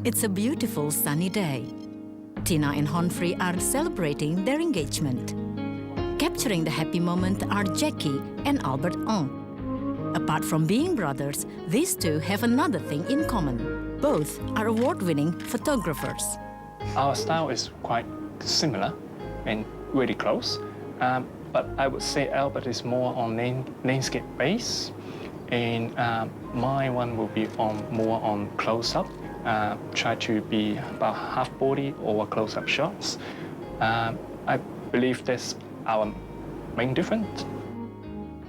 It's a beautiful sunny day. Tina and Humphrey are celebrating their engagement. Capturing the happy moment are Jacky and Albert Ong. Apart from being brothers, these two have another thing in common. Both are award-winning photographers. Our style is quite similar and really close, but I would say Albert is more on landscape base, and my one will be more on close-up. Try to be about half body or close-up shots. I believe that's our main difference.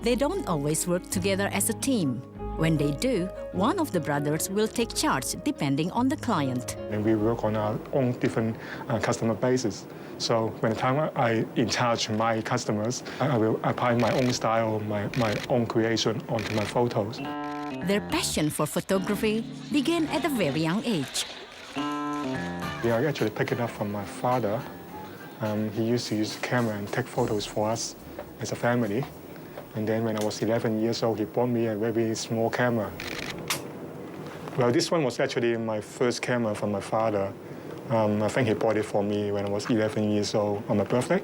They don't always work together as a team. When they do, one of the brothers will take charge depending on the client. And we work on our own different customer bases. So when the time I in charge my customers, I will apply my own style, my own creation onto my photos. Their passion for photography began at a very young age. We are actually picking up from my father. He used to use the camera and take photos for us as a family. And then when I was 11 years old, he bought me a very small camera. Well, this one was actually my first camera from my father. I think he bought it for me when I was 11 years old on my birthday.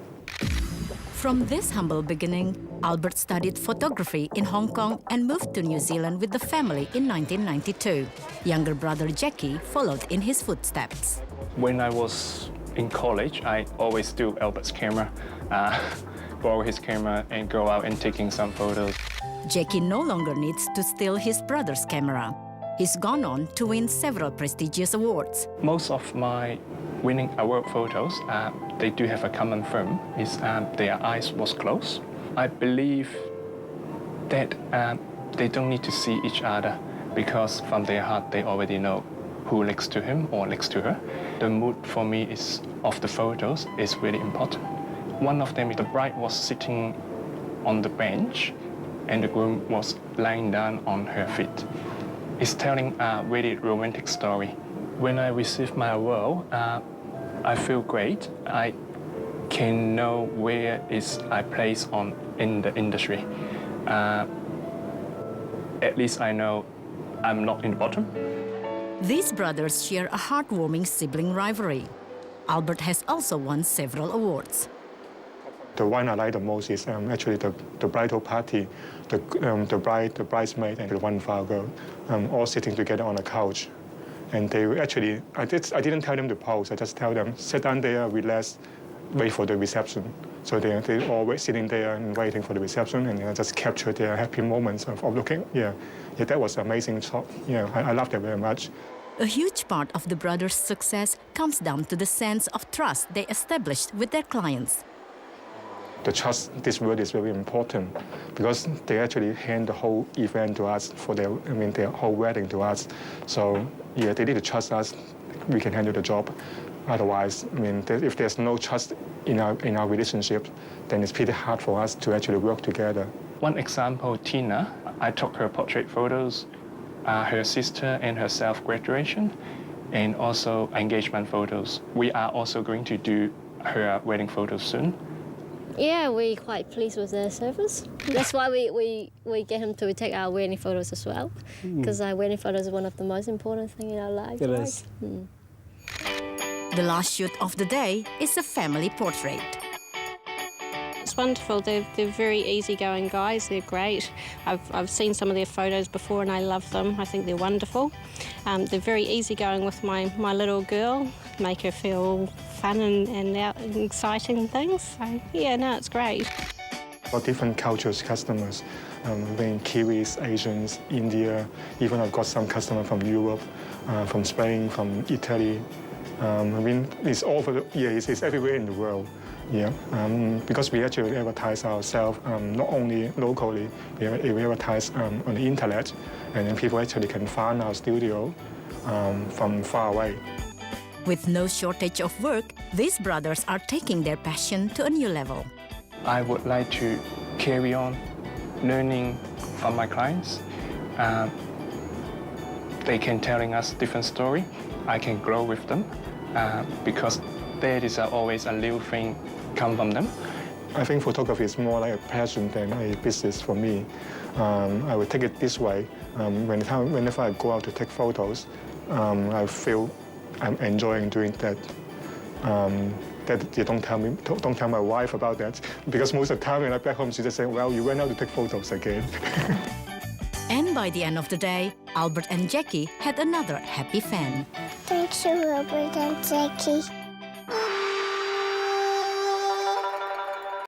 From this humble beginning, Albert studied photography in Hong Kong and moved to New Zealand with the family in 1992. Younger brother Jacky followed in his footsteps. When I was in college, I always do Albert's camera, borrow his camera and go out and taking some photos. Jacky no longer needs to steal his brother's camera. He's gone on to win several prestigious awards. Most of my winning award photos, they do have a common theme, is their eyes was closed. I believe that they don't need to see each other because from their heart they already know who next to him or next to her. The mood for me is of the photos is really important. One of them, the bride was sitting on the bench and the groom was lying down on her feet. It's telling a really romantic story. When I receive my award, I feel great. I can know where is I place on in the industry. At least I know I'm not in the bottom. These brothers share a heartwarming sibling rivalry. Albert has also won several awards. The one I like the most is actually the bridal party, the bride, the bridesmaid, and the one flower girl, all sitting together on a couch. And they actually, I didn't tell them to pose, I just tell them, sit down there, relax, wait for the reception. So they're always sitting there and waiting for the reception, and I just capture their happy moments of looking. Yeah, that was an amazing shot. Yeah, I loved it very much. A huge part of the brothers' success comes down to the sense of trust they established with their clients. The trust, this word is very important because they actually hand the whole event to us for their whole wedding to us. So yeah, they need to trust us. We can handle the job. Otherwise, if there's no trust in our relationship, then it's pretty hard for us to actually work together. One example, Tina, I took her portrait photos, her sister and herself graduation, and also engagement photos. We are also going to do her wedding photos soon. Yeah, we're quite pleased with their service. That's why we get him to take our wedding photos as well, because our wedding photos are one of the most important things in our life. It is. The last shoot of the day is a family portrait. It's wonderful. They're very easygoing guys. They're great. I've seen some of their photos before and I love them. I think they're wonderful. They're very easygoing with my little girl, make her feel fun and out and exciting things. So yeah, no, it's great. For different cultures, customers, Kiwis, Asians, India, even I've got some customers from Europe, from Spain, from Italy. It's all over it's everywhere in the world. Yeah, because we actually advertise ourselves not only locally, we advertise on the internet, and then people actually can find our studio from far away. With no shortage of work, these brothers are taking their passion to a new level. I would like to carry on learning from my clients. They can telling us different story. I can grow with them because there is always a little thing come from them. I think photography is more like a passion than a business for me. I would take it this way. Whenever I go out to take photos, I feel I'm enjoying doing that. That you don't tell my wife about that, because most of the time when I'm back home, she just say, "Well, you went out to take photos again." And by the end of the day, Albert and Jacky had another happy fan. Thank you, Albert and Jacky.